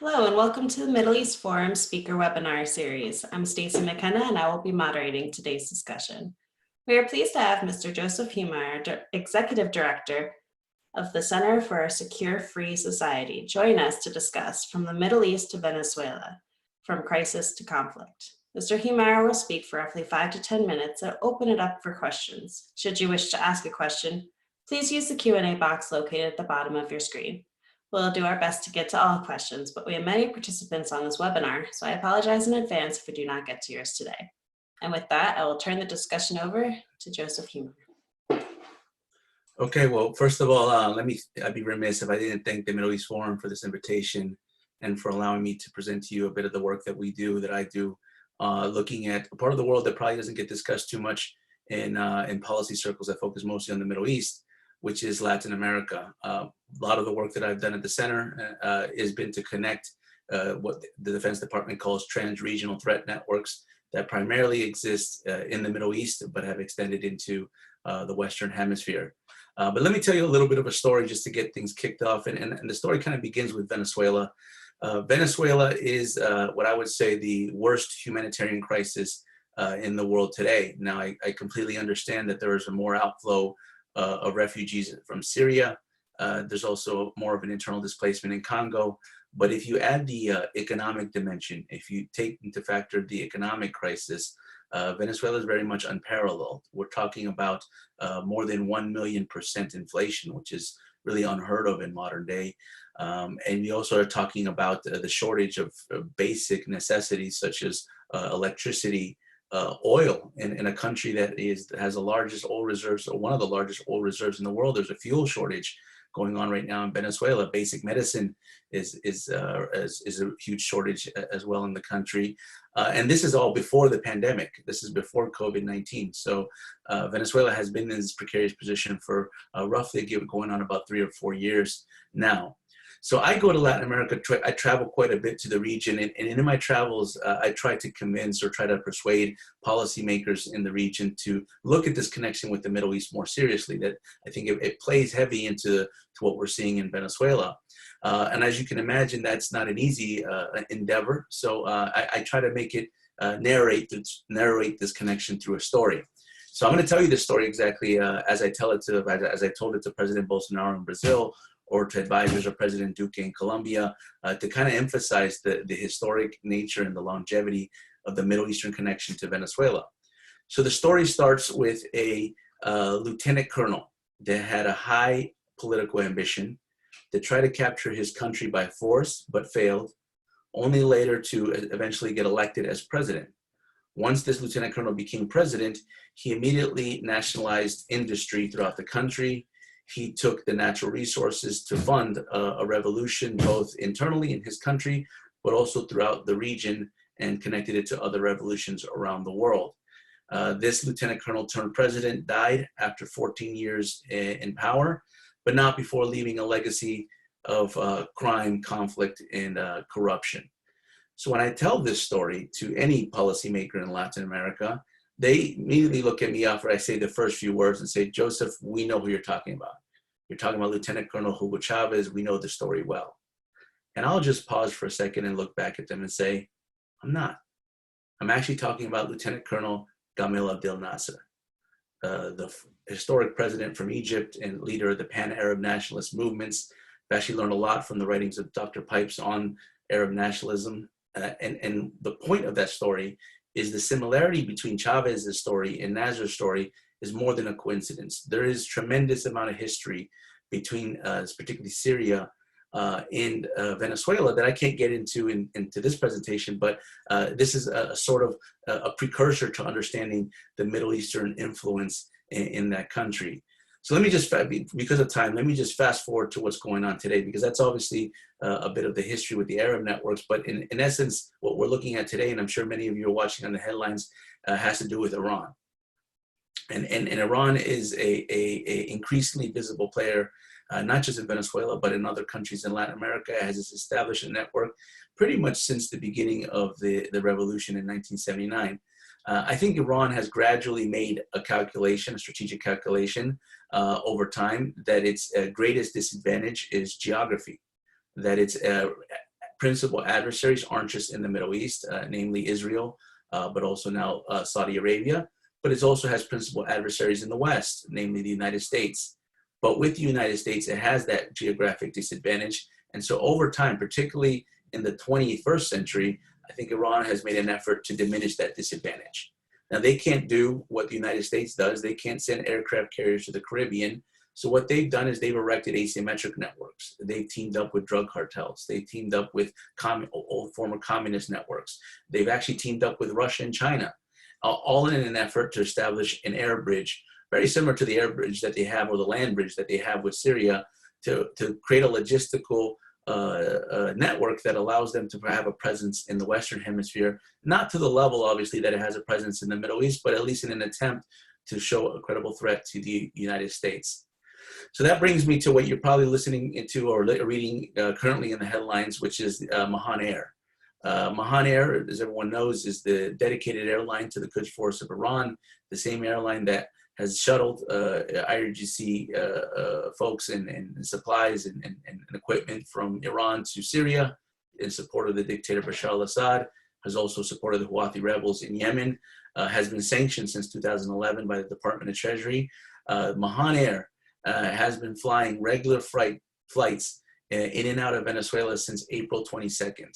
Hello and welcome to the Middle East Forum Speaker Webinar Series. I'm Stacey McKenna and I will be moderating today's discussion. We are pleased to have Mr. Joseph Humire, Executive Director of the Center for a Secure Free Society, join us to discuss From the Middle East to Venezuela, From Crisis to Conflict. Mr. Humire will speak for roughly 5 to 10 minutes and open it up for questions. Should you wish to ask a question, please use the Q&A box located at the bottom of your screen. We'll do our best to get to all questions, but we have many participants on this webinar, so I apologize in advance if we do not get to yours today. And with that, I will turn the discussion over to Joseph Humire. Okay, well, first of all, I'd be remiss if I didn't thank the Middle East Forum for this invitation and for allowing me to present to you a bit of the work that I do, looking at a part of the world that probably doesn't get discussed too much in policy circles that focus mostly on the Middle East, which is Latin America. A lot of the work that I've done at the center has been to connect what the Defense Department calls trans-regional threat networks that primarily exist in the Middle East, but have extended into the Western Hemisphere. But let me tell you a little bit of a story just to get things kicked off. And the story kind of begins with Venezuela. Venezuela is what I would say the worst humanitarian crisis in the world today. Now, I completely understand that there is a more outflow of refugees from Syria. There's also more of an internal displacement in Congo. But if you add the economic dimension, if you take into factor the economic crisis, Venezuela is very much unparalleled. We're talking about more than 1,000,000% inflation, which is really unheard of in modern day. And we also are talking about the shortage of basic necessities such as electricity, oil in a country that has the largest oil reserves, or one of the largest oil reserves in the world. There's a fuel shortage going on right now in Venezuela. Basic medicine is a huge shortage as well in the country. And this is all before the pandemic. This is before COVID-19. So Venezuela has been in this precarious position for roughly going on about 3 or 4 years now. So I go to Latin America, I travel quite a bit to the region, and in my travels, I try to convince or try to persuade policymakers in the region to look at this connection with the Middle East more seriously. That I think it plays heavy into what we're seeing in Venezuela. And as you can imagine, that's not an easy endeavor. So I try to make it narrate this connection through a story. So I'm going to tell you this story exactly as I told it to President Bolsonaro in Brazil, or to advisors of President Duque in Colombia, to kind of emphasize the historic nature and the longevity of the Middle Eastern connection to Venezuela. So the story starts with a lieutenant colonel that had a high political ambition to try to capture his country by force, but failed, only later to eventually get elected as president. Once this lieutenant colonel became president, he immediately nationalized industry throughout the country. He took the natural resources to fund a revolution, both internally in his country, but also throughout the region, and connected it to other revolutions around the world. This lieutenant colonel turned president died after 14 years in power, but not before leaving a legacy of crime, conflict, and corruption. So when I tell this story to any policymaker in Latin America, they immediately look at me after I say the first few words and say, Joseph, we know who you're talking about. You're talking about Lieutenant Colonel Hugo Chavez. We know the story well. And I'll just pause for a second and look back at them and say, I'm not. I'm actually talking about Lieutenant Colonel Gamal Abdel Nasser, the historic president from Egypt and leader of the pan-Arab nationalist movements. I've actually learned a lot from the writings of Dr. Pipes on Arab nationalism. And the point of that story is the similarity between Chavez's story and Nasser's story is more than a coincidence. There is tremendous amount of history between particularly Syria and Venezuela that I can't get into this presentation, but this is a sort of a precursor to understanding the Middle Eastern influence in that country. So let me just, because of time, let me just fast forward to what's going on today, because that's obviously a bit of the history with the Arab networks. But in essence, what we're looking at today, and I'm sure many of you are watching on the headlines, has to do with Iran. And Iran is a increasingly visible player, not just in Venezuela, but in other countries in Latin America, has established a network pretty much since the beginning of the revolution in 1979. I think Iran has gradually made a strategic calculation over time, that its greatest disadvantage is geography, that its principal adversaries aren't just in the Middle East, namely Israel, but also now Saudi Arabia, but it also has principal adversaries in the West, namely the United States. But with the United States, it has that geographic disadvantage. And so over time, particularly in the 21st century, I think Iran has made an effort to diminish that disadvantage. Now, they can't do what the United States does. They can't send aircraft carriers to the Caribbean. So what they've done is they've erected asymmetric networks. They've teamed up with drug cartels. They've teamed up with old former communist networks. They've actually teamed up with Russia and China, all in an effort to establish an air bridge, very similar to the air bridge that they have, or the land bridge that they have with Syria, to create a logistical network that allows them to have a presence in the Western Hemisphere, not to the level, obviously, that it has a presence in the Middle East, but at least in an attempt to show a credible threat to the United States. So that brings me to what you're probably listening to or reading currently in the headlines, which is Mahan Air. Mahan Air, as everyone knows, is the dedicated airline to the Quds Force of Iran, the same airline that has shuttled IRGC folks and supplies and equipment from Iran to Syria in support of the dictator Bashar al-Assad, has also supported the Houthi rebels in Yemen, has been sanctioned since 2011 by the Department of Treasury. Mahan Air has been flying regular flights in and out of Venezuela since April 22nd.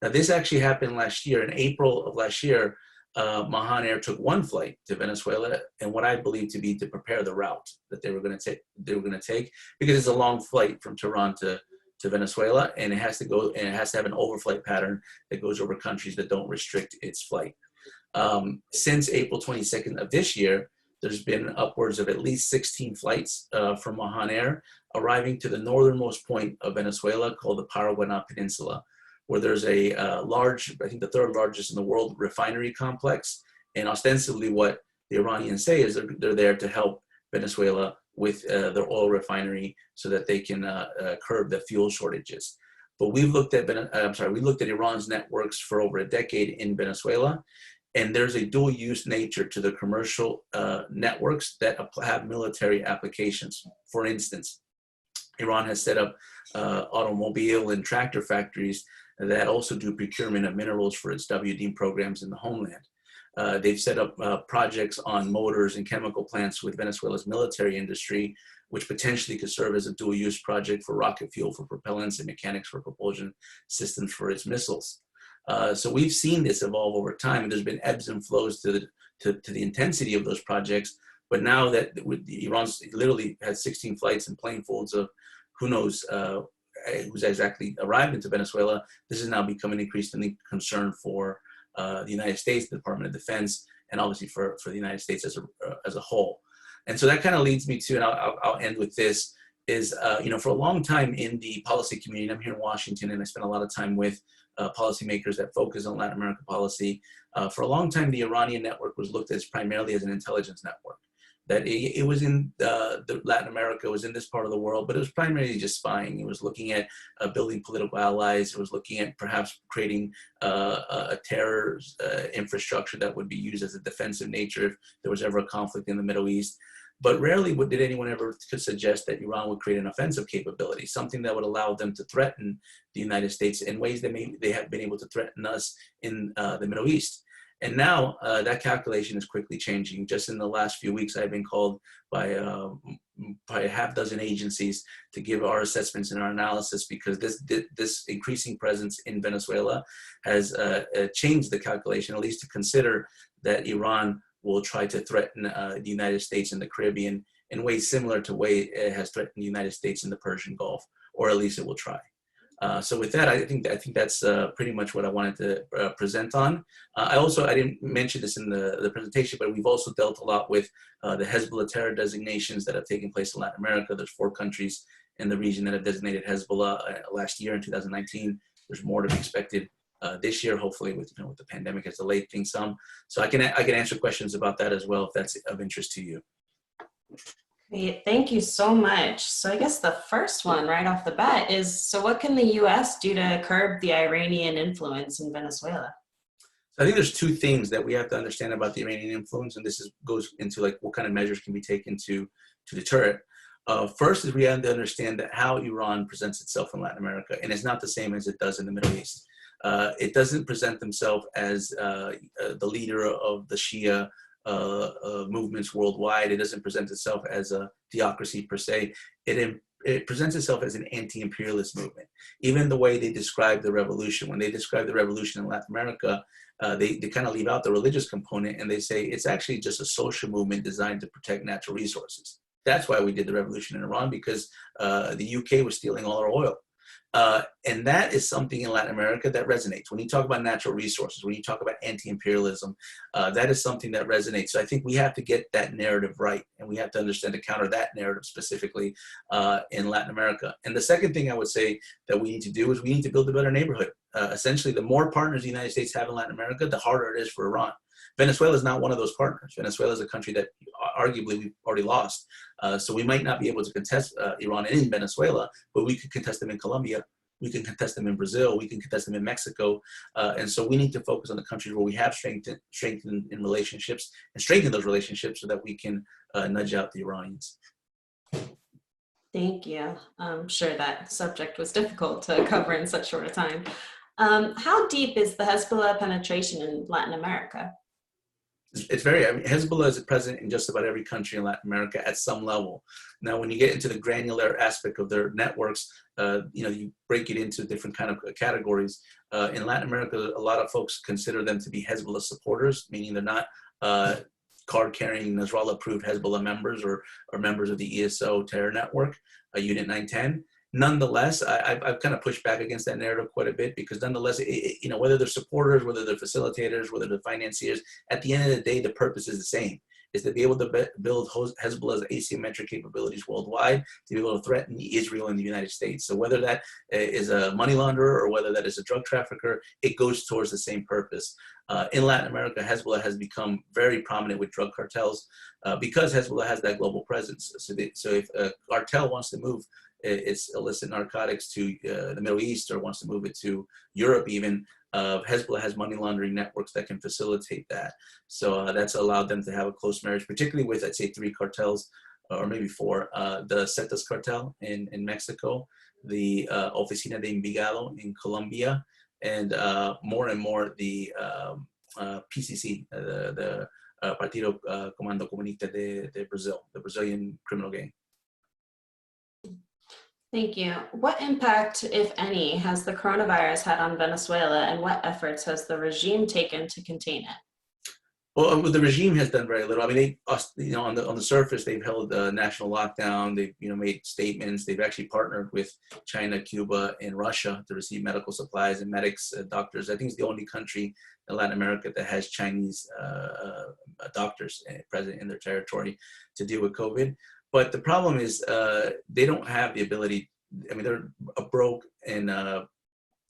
Now, this actually happened last year. In April of last year, Mahan Air took one flight to Venezuela, and what I believe to be to prepare the route that they were going to take, because it's a long flight from Tehran to Venezuela, and it has to have an overflight pattern that goes over countries that don't restrict its flight. Since April 22nd of this year, there's been upwards of at least 16 flights from Mahan Air arriving to the northernmost point of Venezuela called the Paraguaná Peninsula, where there's a large, I think the third largest in the world, refinery complex. And ostensibly what the Iranians say is they're there to help Venezuela with their oil refinery so that they can curb the fuel shortages. But we looked at Iran's networks for over a decade in Venezuela, and there's a dual use nature to the commercial networks that have military applications. For instance, Iran has set up automobile and tractor factories that also do procurement of minerals for its WD programs in the homeland. They've set up projects on motors and chemical plants with Venezuela's military industry, which potentially could serve as a dual-use project for rocket fuel for propellants and mechanics for propulsion systems for its missiles. So we've seen this evolve over time, and there's been ebbs and flows to the intensity of those projects. But now that Iran's literally had 16 flights and planefolds of who knows who's exactly arrived into Venezuela, this is now becoming increasingly concern for the United States, the Department of Defense, and obviously for the United States as a whole. And so that kind of leads me to, and I'll end with this, is for a long time in the policy community, I'm here in Washington, and I spent a lot of time with policymakers that focus on Latin America policy. For a long time, the Iranian network was looked at primarily as an intelligence network. That it was in Latin America, it was in this part of the world, but it was primarily just spying. It was looking at building political allies. It was looking at perhaps creating a terror infrastructure that would be used as a defensive nature if there was ever a conflict in the Middle East. But rarely did anyone ever suggest that Iran would create an offensive capability, something that would allow them to threaten the United States in ways that they have been able to threaten us in the Middle East. And now that calculation is quickly changing. Just in the last few weeks, I've been called by a half dozen agencies to give our assessments and our analysis, because this increasing presence in Venezuela has changed the calculation, at least to consider that Iran will try to threaten the United States in the Caribbean in ways similar to the way it has threatened the United States in the Persian Gulf, or at least it will try. So with that, I think that's pretty much what I wanted to present on. I didn't mention this in the presentation, but we've also dealt a lot with the Hezbollah terror designations that have taken place in Latin America. There's 4 countries in the region that have designated Hezbollah last year in 2019. There's more to be expected this year, hopefully, with the pandemic has delayed things some. So I can answer questions about that as well if that's of interest to you. Great, thank you so much. So I guess the first one right off the bat is, so what can the US do to curb the Iranian influence in Venezuela? I think there's 2 things that we have to understand about the Iranian influence, and this goes into like what kind of measures can be taken to deter it. First is we have to understand that how Iran presents itself in Latin America, and it's not the same as it does in the Middle East. It doesn't present themselves as the leader of the Shia movements worldwide. It doesn't present itself as a theocracy per se. It presents itself as an anti-imperialist movement. Even the way they describe the revolution, when they describe the revolution in Latin America, they kind of leave out the religious component, and they say it's actually just a social movement designed to protect natural resources. That's why we did the revolution in Iran, because the UK was stealing all our oil. And that is something in Latin America that resonates. When you talk about natural resources, when you talk about anti-imperialism, that is something that resonates. So I think we have to get that narrative right, and we have to understand to counter that narrative specifically in Latin America. And the second thing I would say that we need to do is we need to build a better neighborhood. Essentially, the more partners the United States have in Latin America, the harder it is for Iran. Venezuela is not one of those partners. Venezuela is a country that arguably we've already lost. So we might not be able to contest Iran in Venezuela, but we could contest them in Colombia. We can contest them in Brazil. We can contest them in Mexico. And so we need to focus on the countries where we have strengthened in relationships and strengthen those relationships so that we can nudge out the Iranians. Thank you. I'm sure that subject was difficult to cover in such short a time. How deep is the Hezbollah penetration in Latin America? It's very, I mean, Hezbollah is present in just about every country in Latin America at some level. Now, when you get into the granular aspect of their networks, you break it into different kind of categories. In Latin America, a lot of folks consider them to be Hezbollah supporters, meaning they're not card-carrying Nasrallah-approved Hezbollah members or members of the ESO terror network, Unit 910. Nonetheless, I've kind of pushed back against that narrative quite a bit, because nonetheless, whether they're supporters, whether they're facilitators, whether they're financiers, at the end of the day, the purpose is the same, is to be able to build Hezbollah's asymmetric capabilities worldwide, to be able to threaten Israel and the United States. So whether that is a money launderer or whether that is a drug trafficker, it goes towards the same purpose. In Latin America, Hezbollah has become very prominent with drug cartels because Hezbollah has that global presence. So if a cartel wants to move its illicit narcotics to the Middle East, or wants to move it to Europe even, Hezbollah has money laundering networks that can facilitate that. So that's allowed them to have a close marriage, particularly with, I'd say, 3 cartels, or maybe 4. The Zetas cartel in Mexico, the Oficina de Envigado in Colombia, and more and more the PCC, the Partido Comando Comunista de Brazil, the Brazilian criminal gang. Thank you. What impact, if any, has the coronavirus had on Venezuela, and what efforts has the regime taken to contain it? Well, the regime has done very little. I mean, on the surface, they've held a national lockdown. They've made statements. They've actually partnered with China, Cuba, and Russia to receive medical supplies and medics, doctors. I think it's the only country in Latin America that has Chinese doctors present in their territory to deal with COVID. But the problem is they don't have the ability. I mean, they're a broke and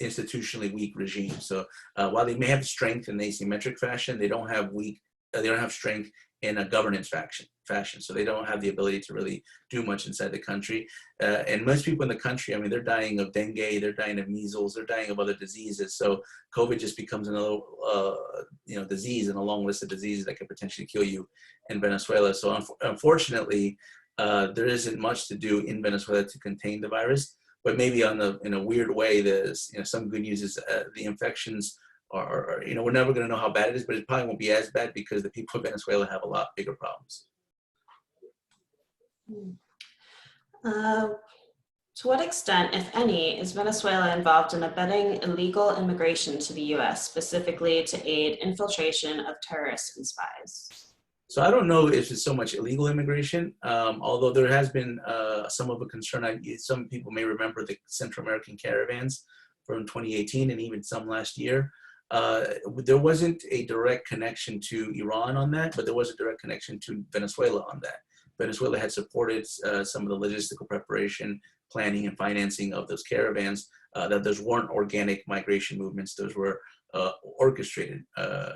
institutionally weak regime. So while they may have strength in the asymmetric fashion, they don't have strength in a governance fashion. So they don't have the ability to really do much inside the country. And most people in the country, I mean, they're dying of dengue, they're dying of measles, they're dying of other diseases. So COVID just becomes another disease in a long list of diseases that could potentially kill you in Venezuela. So unfortunately, there isn't much to do in Venezuela to contain the virus, but maybe in a weird way, there's some good news is the infections are we're never going to know how bad it is, but it probably won't be as bad because the people of Venezuela have a lot bigger problems. To what extent, if any, is Venezuela involved in abetting illegal immigration to the U.S., specifically to aid infiltration of terrorists and spies? So I don't know if it's so much illegal immigration, although there has been some of a concern. Some people may remember the Central American caravans from 2018 and even some last year. There wasn't a direct connection to Iran on that, but there was a direct connection to Venezuela on that. Venezuela had supported some of the logistical preparation, planning, and financing of those caravans. That those weren't organic migration movements; those were orchestrated,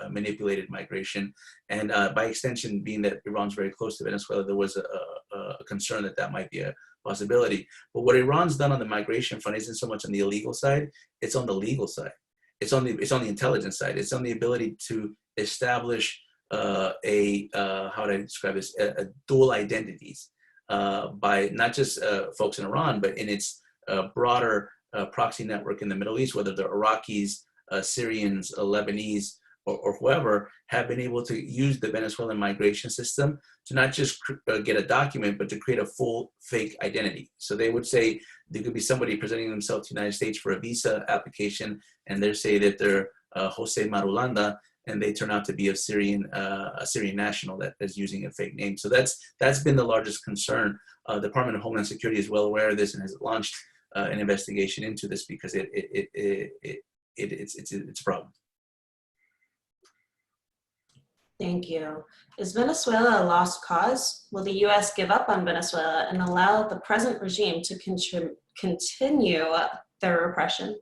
manipulated migration. And by extension, being that Iran's very close to Venezuela, there was a concern that might be a possibility. But what Iran's done on the migration front isn't so much on the illegal side; it's on the legal side. It's on the intelligence side. It's on the ability to establish how do I describe this? Dual identities. by not just folks in Iran, but in its broader proxy network in the Middle East, whether they're Iraqis, Syrians, Lebanese, or whoever, have been able to use the Venezuelan migration system to not just get a document, but to create a full fake identity. So they would say there could be somebody presenting themselves to the United States for a visa application, and they say that they're Jose Marulanda, and they turn out to be a Syrian national that is using a fake name. So that's been the largest concern. The Department of Homeland Security is well aware of this and has launched an investigation into this because it's a problem. Thank you. Is Venezuela a lost cause? Will the U.S. give up on Venezuela and allow the present regime to continue their repression?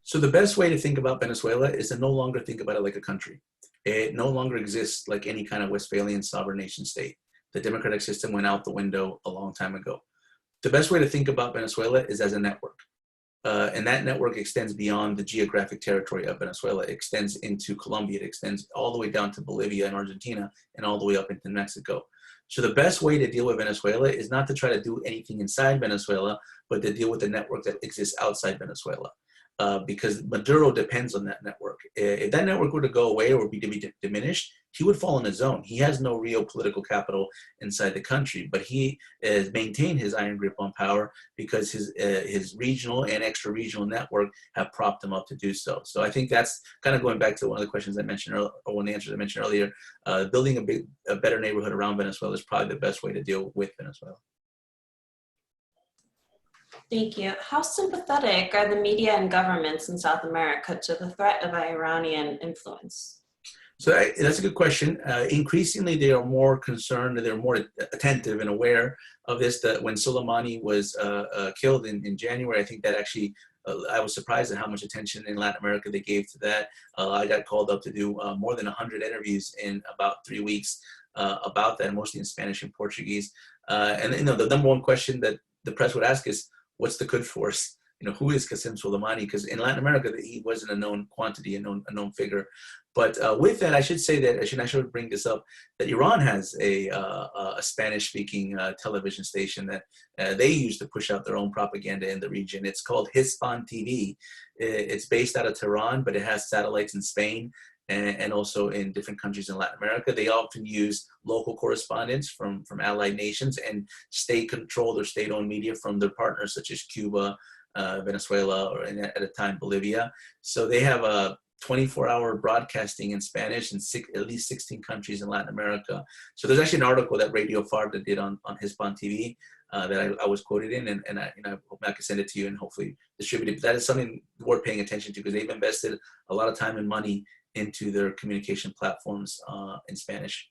So the best way to think about Venezuela is to no longer think about it like a country. It no longer exists like any kind of Westphalian sovereign nation state. The democratic system went out the window a long time ago. The best way to think about Venezuela is as a network. And that network extends beyond the geographic territory of Venezuela. It extends into Colombia. It extends all the way down to Bolivia and Argentina and all the way up into Mexico. So the best way to deal with Venezuela is not to try to do anything inside Venezuela, but to deal with the network that exists outside Venezuela. Because Maduro depends on that network. If that network were to go away or be diminished, he would fall in his zone. He has no real political capital inside the country, but he has maintained his iron grip on power because his regional and extra-regional network have propped him up to do so. So I think that's kind of going back to one of the questions I mentioned earlier, or one of the answers I mentioned earlier. Building a better neighborhood around Venezuela is probably the best way to deal with Venezuela. Thank you. How sympathetic are the media and governments in South America to the threat of Iranian influence? So that's a good question. Increasingly, they are more concerned, they're more attentive and aware of this. That when Soleimani was killed in January, I think that actually, I was surprised at how much attention in Latin America they gave to that. I got called up to do more than 100 interviews in about 3 weeks about that, mostly in Spanish and Portuguese. And the number one question that the press would ask is, what's the Quds Force? Who is Qasem Soleimani? Because in Latin America, he wasn't a known quantity, a known figure. But with that, I should say that, I should bring this up, that Iran has a Spanish-speaking television station that they use to push out their own propaganda in the region. It's called Hispan TV. It's based out of Tehran, but it has satellites in Spain and also in different countries in Latin America. They often use local correspondents from allied nations and state-controlled or state-owned media from their partners, such as Cuba, Venezuela, or at a time Bolivia. So they have a 24-hour broadcasting in Spanish in at least 16 countries in Latin America. So there's actually an article that Radio Farda did on Hispan TV that I was quoted in, and I hope I can send it to you and hopefully distribute it. But that is something worth paying attention to because they've invested a lot of time and money into their communication platforms in Spanish.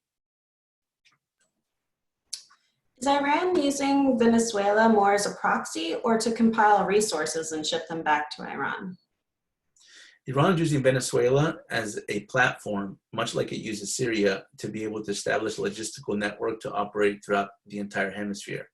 Is Iran using Venezuela more as a proxy or to compile resources and ship them back to Iran? Iran is using Venezuela as a platform, much like it uses Syria, to be able to establish a logistical network to operate throughout the entire hemisphere.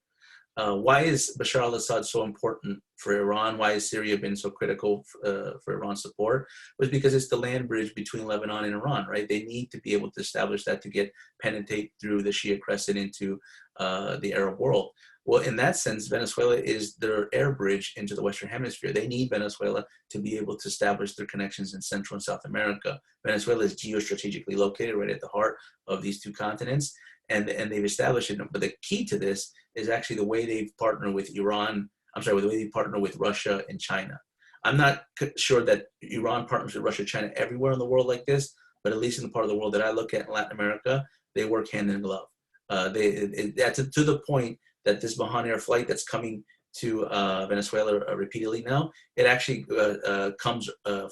Why is Bashar al-Assad so important for Iran? Why has Syria been so critical for Iran's support? Was because it's the land bridge between Lebanon and Iran, right? They need to be able to establish that to penetrate through the Shia crescent into the Arab world. Well, in that sense, Venezuela is their air bridge into the Western Hemisphere. They need Venezuela to be able to establish their connections in Central and South America. Venezuela is geostrategically located right at the heart of these two continents, and they've established it. But the key to this is actually the way they've partnered with the way they partner with Russia and China. I'm not sure that Iran partners with Russia and China everywhere in the world like this, but at least in the part of the world that I look at in Latin America, they work hand in glove. That's to the point that this Mahan Air flight that's coming to Venezuela repeatedly now, it actually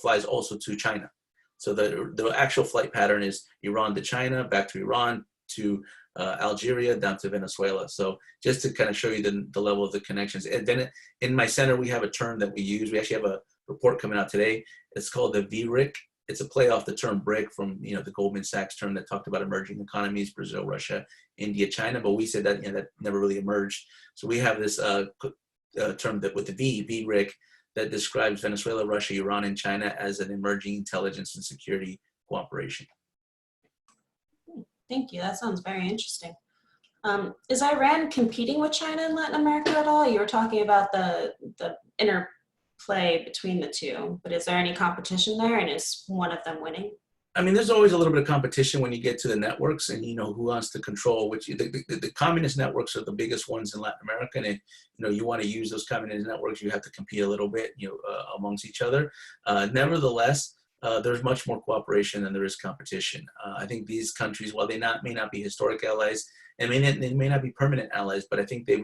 flies also to China. So the actual flight pattern is Iran to China, back to Iran, to Algeria, down to Venezuela. So just to kind of show you the level of the connections. And then in my center, we have a term that we use. We actually have a report coming out today. It's called the VRIC. It's a play off the term BRIC from the Goldman Sachs term that talked about emerging economies, Brazil, Russia, India, China. But we said that that never really emerged. So we have this term that with the VRIC, that describes Venezuela, Russia, Iran, and China as an emerging intelligence and security cooperation. Thank you. That sounds very interesting. Is Iran competing with China in Latin America at all? You were talking about the interplay between the two, but is there any competition there, and is one of them winning? I mean, there's always a little bit of competition when you get to the networks, and who wants to control which. The communist networks are the biggest ones in Latin America, and if you want to use those communist networks, you have to compete a little bit, amongst each other. Nevertheless, there's much more cooperation than there is competition. I think these countries, while they may not be historic allies, and they may not be permanent allies, but I think they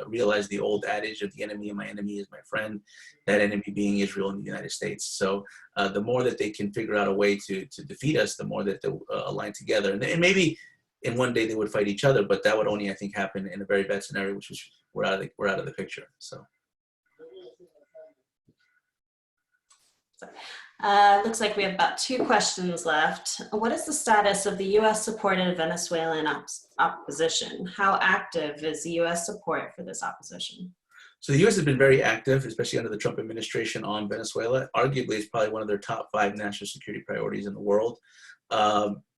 realize the old adage of the enemy of my enemy is my friend, that enemy being Israel and the United States. So the more that they can figure out a way to defeat us, the more that they'll align together. And maybe in one day they would fight each other, but that would only, I think, happen in a very bad scenario, which is we're out of the picture. So. Looks like we have about 2 questions left. What is the status of the U.S.-supported Venezuelan opposition? How active is the U.S. support for this opposition? So the U.S. has been very active, especially under the Trump administration, on Venezuela. Arguably, it's probably one of their top 5 national security priorities in the world.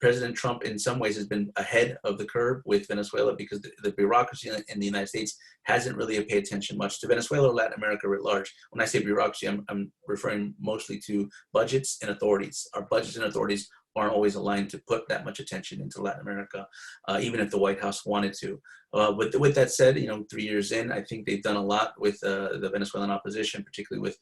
President Trump, in some ways, has been ahead of the curve with Venezuela because the bureaucracy in the United States hasn't really paid attention much to Venezuela or Latin America writ large. When I say bureaucracy, I'm referring mostly to budgets and authorities. Our budgets and authorities aren't always aligned to put that much attention into Latin America, even if the White House wanted to. But with that said, 3 years in, I think they've done a lot with the Venezuelan opposition, particularly with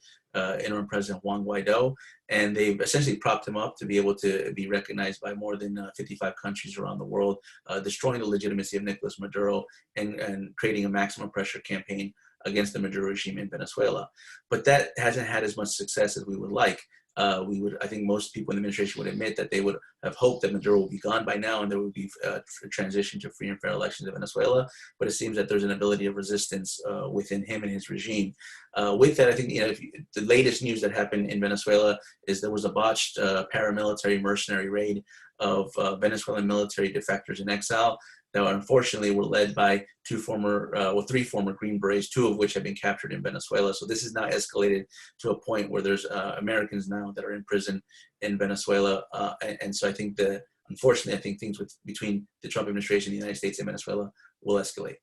interim President Juan Guaido, and they've essentially propped him up to be able to be recognized by more than 55 countries around the world, destroying the legitimacy of Nicolas Maduro and creating a maximum pressure campaign against the Maduro regime in Venezuela. But that hasn't had as much success as we would like. I think most people in the administration would admit that they would have hoped that Maduro would be gone by now and there would be a transition to free and fair elections in Venezuela. But it seems that there's an ability of resistance within him and his regime. With that, I think the latest news that happened in Venezuela is there was a botched paramilitary mercenary raid of Venezuelan military defectors in exile that unfortunately were led by 3 former Green Berets, 2 of which have been captured in Venezuela. So this is now escalated to a point where there's Americans now that are in prison in Venezuela. And so I think unfortunately, I think things between the Trump administration, the United States, and Venezuela will escalate.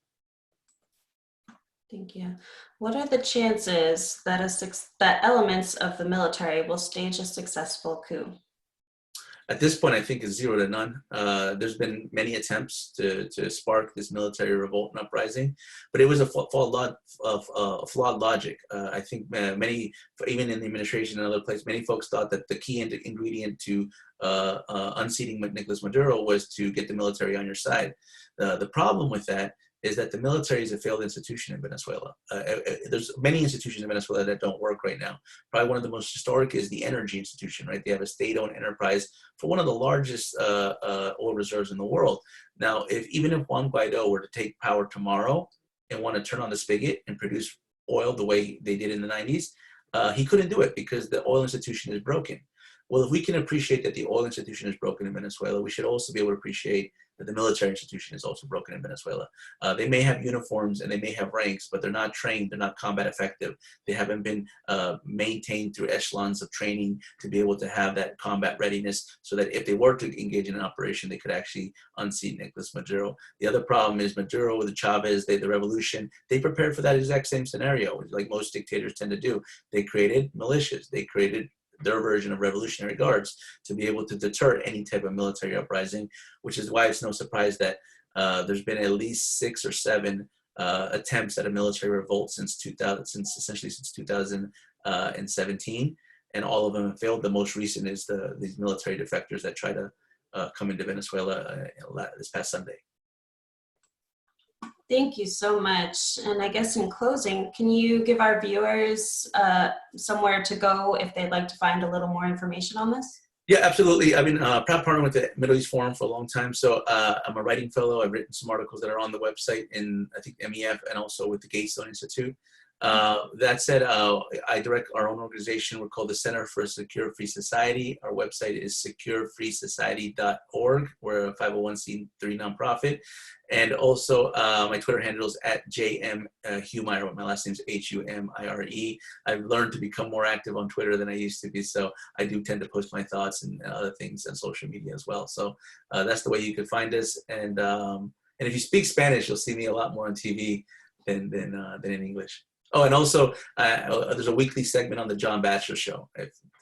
Thank you. What are the chances that elements of the military will stage a successful coup? At this point, I think it's 0 to none. There's been many attempts to spark this military revolt and uprising, but it was a flawed logic. I think many, even in the administration and other places, many folks thought that the key ingredient to unseating Nicolas Maduro was to get the military on your side. The problem with that is that the military is a failed institution in Venezuela. There's many institutions in Venezuela that don't work right now. Probably one of the most historic is the energy institution, right? They have a state-owned enterprise for one of the largest oil reserves in the world. Now, even if Juan Guaido were to take power tomorrow and want to turn on the spigot and produce oil the way they did in the 90s, he couldn't do it because the oil institution is broken. Well, if we can appreciate that the oil institution is broken in Venezuela, we should also be able to appreciate that the military institution is also broken in Venezuela. They may have uniforms and they may have ranks, but they're not trained, they're not combat effective. They haven't been maintained through echelons of training to be able to have that combat readiness so that if they were to engage in an operation, they could actually unseat Nicolas Maduro. The other problem is Maduro with the Chavez, the revolution, they prepared for that exact same scenario, like most dictators tend to do. They created militias, they created their version of revolutionary guards to be able to deter any type of military uprising, which is why it's no surprise that there's been at least 6 or 7 attempts at a military revolt since 2017, and all of them have failed. The most recent is these military defectors that try to come into Venezuela this past Sunday. Thank you so much. And I guess in closing, can you give our viewers somewhere to go if they'd like to find a little more information on this? Yeah, absolutely. I've been proud partner with the Middle East Forum for a long time. So I'm a writing fellow. I've written some articles that are on the website in, I think, MEF and also with the Gatestone Institute. That said, I direct our own organization. We're called the Center for a Secure Free Society. Our website is securefreesociety.org. We're a 501c3 nonprofit. And also my Twitter handle is @JMHumire. My last name is HUMIRE. I've learned to become more active on Twitter than I used to be. So I do tend to post my thoughts and other things on social media as well. So that's the way you could find us. And And if you speak Spanish, you'll see me a lot more on TV than in English. Oh, and also there's a weekly segment on the John Batchelor Show.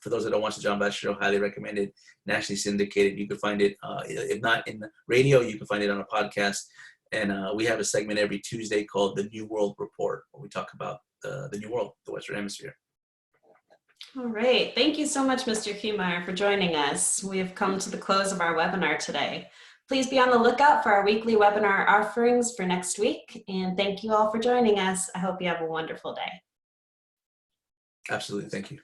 For those that don't watch the John Batchelor Show, highly recommended. Nationally syndicated. You can find it, if not in the radio, you can find it on a podcast. And we have a segment every Tuesday called The New World Report, where we talk about the New World, the Western Hemisphere. All right. Thank you so much, Mr. Humire, for joining us. We have come to the close of our webinar today. Please be on the lookout for our weekly webinar offerings for next week. And thank you all for joining us. I hope you have a wonderful day. Absolutely. Thank you.